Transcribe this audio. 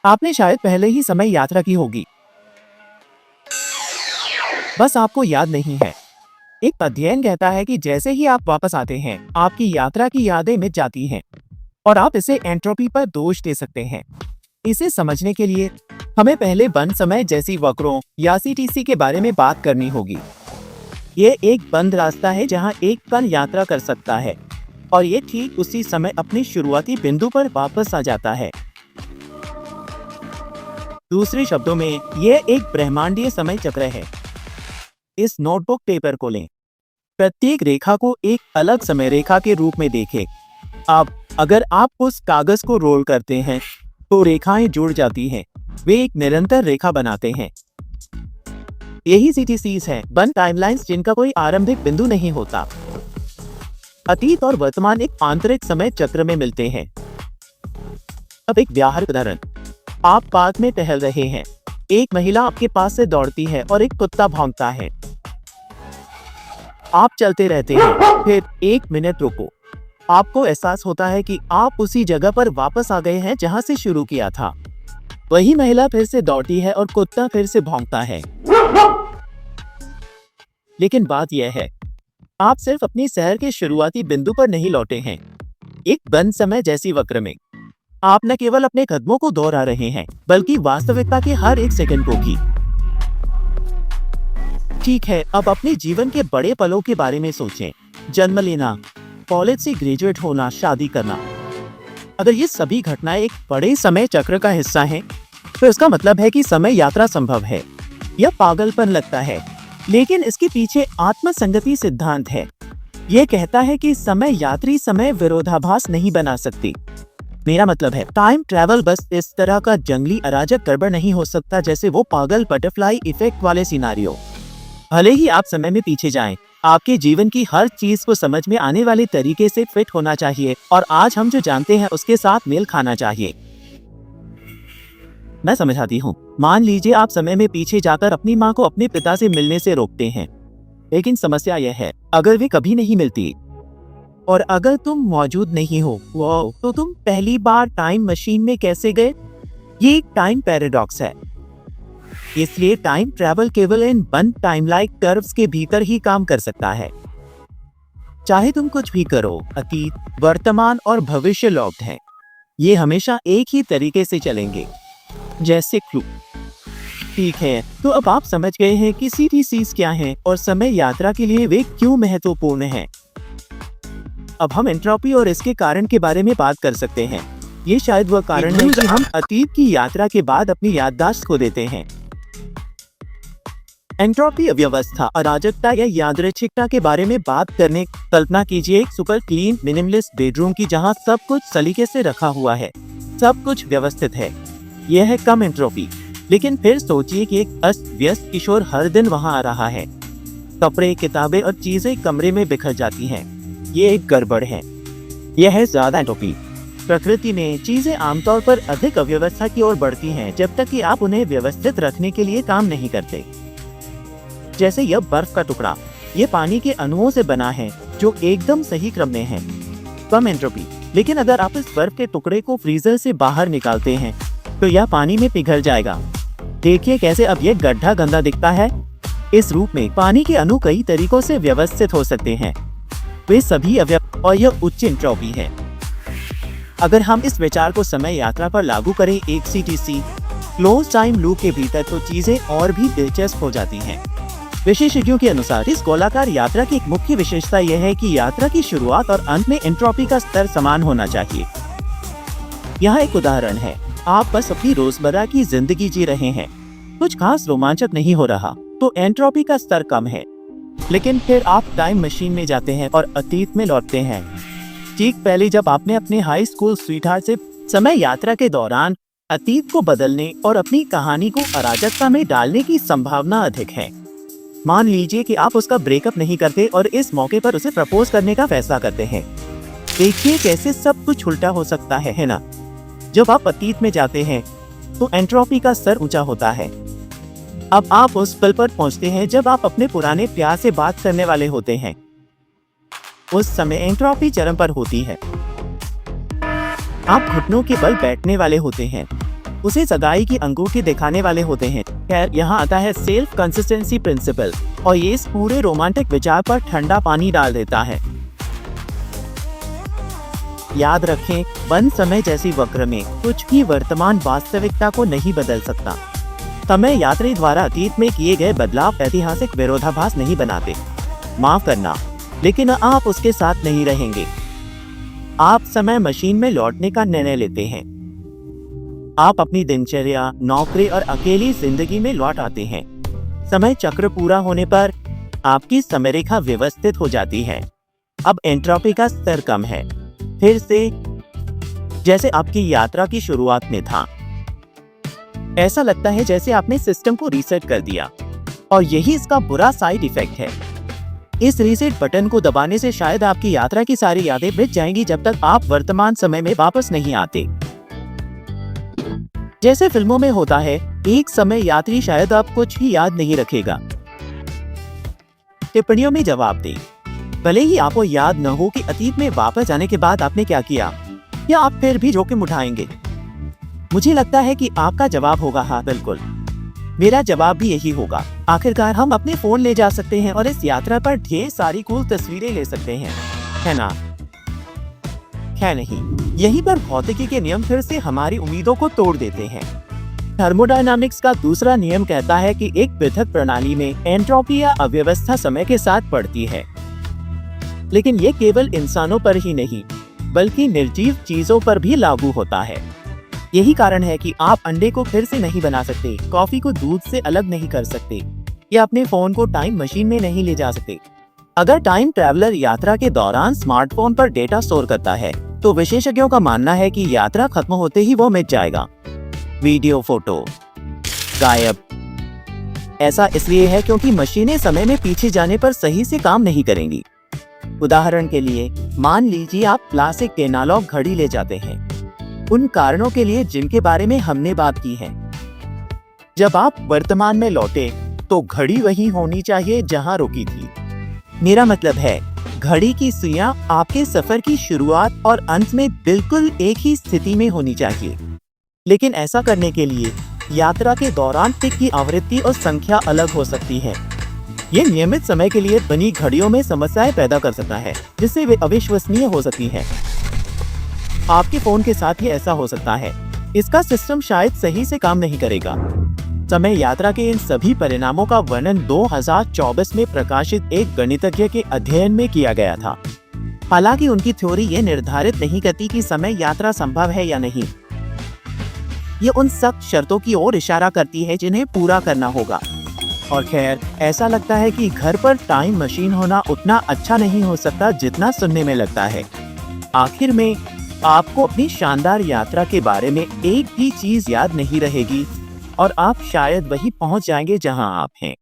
आपने शायद पहले ही समय यात्रा की होगी, बस आपको याद नहीं है। एक अध्ययन कहता है कि जैसे ही आप वापस आते हैं, आपकी यात्रा की यादें मिट जाती हैं और आप इसे एंट्रोपी पर दोष दे सकते हैं। इसे समझने के लिए हमें पहले बंद समय जैसी वक्रों या सीटीसी के बारे में बात करनी होगी। ये एक बंद रास्ता है जहां एक कण यात्रा कर सकता है और ये ठीक उसी समय अपने शुरुआती बिंदु पर वापस आ जाता है। दूसरे शब्दों में, यह एक ब्रह्मांडीय समय चक्र है। इस नोटबुक पेपर को लें, प्रत्येक रेखा को एक अलग समय रेखा के रूप में देखें। अब अगर आप उस कागज को रोल करते हैं तो रेखाएं जुड़ जाती हैं, वे एक निरंतर रेखा बनाते हैं। यही सीटीसीज हैं, बंद टाइमलाइंस जिनका कोई आरंभिक बिंदु नहीं होता। अतीत और वर्तमान एक आंतरिक समय चक्र में मिलते हैं। अब एक व्यावहारिक उदाहरण, आप पार्क में टहल रहे हैं, एक महिला आपके पास से दौड़ती है और एक कुत्ता भौंकता है। आप चलते रहते हैं, फिर 1 मिनट रुको। आपको एहसास होता है कि आप उसी जगह पर वापस आ गए हैं जहां से शुरू किया था। वही महिला फिर से दौड़ती है और कुत्ता फिर से भौंकता है। लेकिन बात यह है, आप सिर्फ अपनी सैर के शुरुआती बिंदु पर नहीं लौटे हैं। एक बंद समय जैसी वक्र में आप न केवल अपने कदमों को दोहरा रहे हैं, बल्कि वास्तविकता के हर एक सेकंड को भी। ठीक है, अब अपने जीवन के बड़े पलों के बारे में सोचें। जन्म लेना, कॉलेज से ग्रेजुएट होना, शादी करना। अगर ये सभी घटनाएं एक बड़े समय चक्र का हिस्सा हैं, तो इसका मतलब है कि समय यात्रा संभव है। यह पागलपन लगता है, लेकिन इसके पीछे आत्मसंगति सिद्धांत है। यह कहता है कि समय यात्री समय विरोधाभास नहीं बना सकती। मेरा मतलब है, टाइम ट्रैवल बस इस तरह का जंगली अराजक गड़बड़ नहीं हो सकता जैसे वो पागल बटरफ्लाई इफेक्ट वाले सिनारियो। भले ही आप समय में पीछे जाएं, आपके जीवन की हर चीज को समझ में आने वाले तरीके से फिट होना चाहिए और आज हम जो जानते हैं उसके साथ मेल खाना चाहिए। मैं समझाती हूँ। मान लीजिए आप समय में पीछे जाकर अपनी माँ को अपने पिता से मिलने से रोकते हैं, लेकिन समस्या यह है, अगर वे कभी नहीं मिलती और अगर तुम मौजूद नहीं हो, तो तुम पहली बार टाइम मशीन में कैसे गए? ये एक टाइम पैराडॉक्स है। इसलिए टाइम ट्रैवल केवल इन बंद टाइमलाइन कर्व्स के भीतर ही काम कर सकता है। चाहे तुम कुछ भी करो, अतीत, वर्तमान और भविष्य लॉक्ड हैं। ये हमेशा एक ही तरीके से चलेंगे, जैसे क्लू। ठीक है, तो अब आप समझ गए हैं कि सीटीसीज क्या हैं और समय यात्रा के लिए वे क्यों महत्वपूर्ण हैं। अब हम एंट्रोपी और इसके कारण के बारे में बात कर सकते हैं। ये शायद वह कारण है कि हम अतीत की यात्रा के बाद अपनी याददाश्त खो देते हैं। एंट्रोपी अव्यवस्था, अराजकता या यादृच्छिकता के बारे में बात करने कल्पना कीजिए एक सुपर क्लीन मिनिमलिस्ट बेडरूम की जहां सब कुछ सलीके से रखा हुआ है, सब कुछ व्यवस्थित है। यह है कम एंट्रोपी। लेकिन फिर सोचिए कि एक अस्त व्यस्त किशोर हर दिन वहां आ रहा है। कपड़े, किताबें और चीजें कमरे में बिखर जाती हैं। ये एक गड़बड़ है। यह है ज्यादा एंट्रोपी। प्रकृति में चीजें आमतौर पर अधिक अव्यवस्था की ओर बढ़ती हैं जब तक कि आप उन्हें व्यवस्थित रखने के लिए काम नहीं करते। जैसे यह बर्फ का टुकड़ा, ये पानी के अणुओं से बना है जो एकदम सही क्रम में है। कम एंट्रोपी। लेकिन अगर आप इस बर्फ के टुकड़े को फ्रीजर से बाहर निकालते हैं तो यह पानी में पिघल जाएगा। देखिए कैसे अब यह गड्ढा गंदा दिखता है। इस रूप में पानी के अणु कई तरीकों से व्यवस्थित हो सकते हैं, वे सभी अव्यवस्थित और यह उच्च एंट्रोपी है। अगर हम इस विचार को समय यात्रा पर लागू करें एक सीटीसी क्लोज टाइम लूप के भीतर, तो चीजें और भी दिलचस्प हो जाती हैं। विशेषज्ञों के अनुसार इस गोलाकार यात्रा की एक मुख्य विशेषता यह है कि यात्रा की शुरुआत और अंत में एंट्रोपी का स्तर समान होना चाहिए। यहाँ एक उदाहरण है, आप बस अपनी रोजमर्रा की जिंदगी जी रहे हैं, कुछ खास रोमांचक नहीं हो रहा, तो एंट्रोपी का स्तर कम है। लेकिन फिर आप टाइम मशीन में जाते हैं और अतीत में लौटते हैं, ठीक पहले जब आपने अपने हाई स्कूल स्वीटहार्ट से। समय यात्रा के दौरान अतीत को बदलने और अपनी कहानी को अराजकता में डालने की संभावना अधिक है। मान लीजिए कि आप उसका ब्रेकअप नहीं करते और इस मौके पर उसे प्रपोज करने का फैसला करते हैं। देखिए कैसे सब कुछ उल्टा हो सकता है ना? जब आप अतीत में जाते हैं तो एंट्रोपी का स्तर ऊंचा होता है। अब आप उस पल पर पहुंचते हैं जब आप अपने पुराने प्यार से बात करने वाले होते हैं। उस समय एंट्रोपी चरम पर होती है। आप घुटनों के बल बैठने वाले होते हैं। उसे सगाई की अंगूठी दिखाने वाले होते हैं। खैर, यहाँ आता है सेल्फ कंसिस्टेंसी प्रिंसिपल, और ये इस पूरे रोमांटिक विचार पर ठंडा पानी डाल देता है। याद रखें, बंद समय जैसी वक्र में कुछ भी वर्तमान वास्तविकता को नहीं बदल सकता। समय यात्री द्वारा अतीत में किए गए बदलाव ऐतिहासिक विरोधाभास नहीं बनाते। माफ करना, लेकिन आप उसके साथ नहीं रहेंगे। आप समय मशीन में लौटने का निर्णय लेते हैं। आप अपनी दिनचर्या, नौकरी और अकेली जिंदगी में लौट आते हैं। समय चक्र पूरा होने पर आपकी समय रेखा व्यवस्थित हो जाती है। अब एंट्रोपी का स्तर कम है, फिर से जैसे आपकी यात्रा की शुरुआत में था। ऐसा लगता है जैसे आपने सिस्टम को रीसेट कर दिया, और यही इसका बुरा साइड इफेक्ट है। इस रीसेट बटन को दबाने से शायद आपकी यात्रा की सारी यादें मिट जाएंगी जब तक आप वर्तमान समय में वापस नहीं आते। जैसे फिल्मों में होता है, एक समय यात्री शायद अब कुछ ही याद नहीं रखेगा। टिप्पणियों में जवाब दें। भले ही आपको याद न हो कि अतीत में वापस जाने के बाद आपने क्या किया, या आप फिर भी जोखिम उठाएंगे। मुझे लगता है कि आपका जवाब होगा हाँ बिल्कुल। मेरा जवाब भी यही होगा। आखिरकार हम अपने फोन ले जा सकते हैं और इस यात्रा पर ढेर सारी कूल तस्वीरें ले सकते हैं, है ना? है नहीं। यहीं पर भौतिकी के नियम फिर से हमारी उम्मीदों को तोड़ देते हैं। थर्मोडायनामिक्स का दूसरा नियम कहता है कि एक पृथक प्रणाली में एंट्रोपी या अव्यवस्था समय के साथ बढ़ती है। लेकिन ये केवल इंसानों पर ही नहीं, बल्कि निर्जीव चीजों पर भी लागू होता है। यही कारण है कि आप अंडे को फिर से नहीं बना सकते, कॉफी को दूध से अलग नहीं कर सकते, या अपने फोन को टाइम मशीन में नहीं ले जा सकते। अगर टाइम ट्रैवलर यात्रा के दौरान स्मार्टफोन पर डेटा स्टोर करता है, तो विशेषज्ञों का मानना है कि यात्रा खत्म होते ही वो मिट जाएगा। वीडियो, फोटो गायब। ऐसा इसलिए है क्योंकि मशीनें समय में पीछे जाने पर सही से काम नहीं करेंगी। उदाहरण के लिए, मान लीजिए आप क्लासिक एनालॉग घड़ी ले जाते हैं, उन कारणों के लिए जिनके बारे में हमने बात की है। जब आप वर्तमान में लौटे, तो घड़ी वही होनी चाहिए जहां रुकी थी। मेरा मतलब है, घड़ी की सुइयां आपके सफर की शुरुआत और अंत में बिल्कुल एक ही स्थिति में होनी चाहिए। लेकिन ऐसा करने के लिए यात्रा के दौरान टिक की आवृत्ति और संख्या अलग हो सकती है। ये नियमित समय के लिए बनी घड़ियों में समस्याएं पैदा कर सकता है, जिससे वे अविश्वसनीय हो सकती है। आपके फोन के साथ ही ऐसा हो सकता है। इसका सिस्टम शायद सही से काम नहीं करेगा। समय यात्रा के इन सभी परिणामों का वर्णन 2024 में प्रकाशित एक गणितज्ञ के अध्ययन में किया गया था। हालांकि उनकी थ्योरी ये निर्धारित नहीं करती कि समय यात्रा संभव है या नहीं। ये उन सख्त शर्तों की ओर इशारा करती है जिन्हें पूरा करना होगा। और खैर, ऐसा लगता है कि घर पर टाइम मशीन होना उतना अच्छा नहीं हो सकता जितना सुनने में लगता है। आखिर में आपको अपनी शानदार यात्रा के बारे में एक भी चीज याद नहीं रहेगी, और आप शायद वहीं पहुंच जाएंगे जहां आप हैं।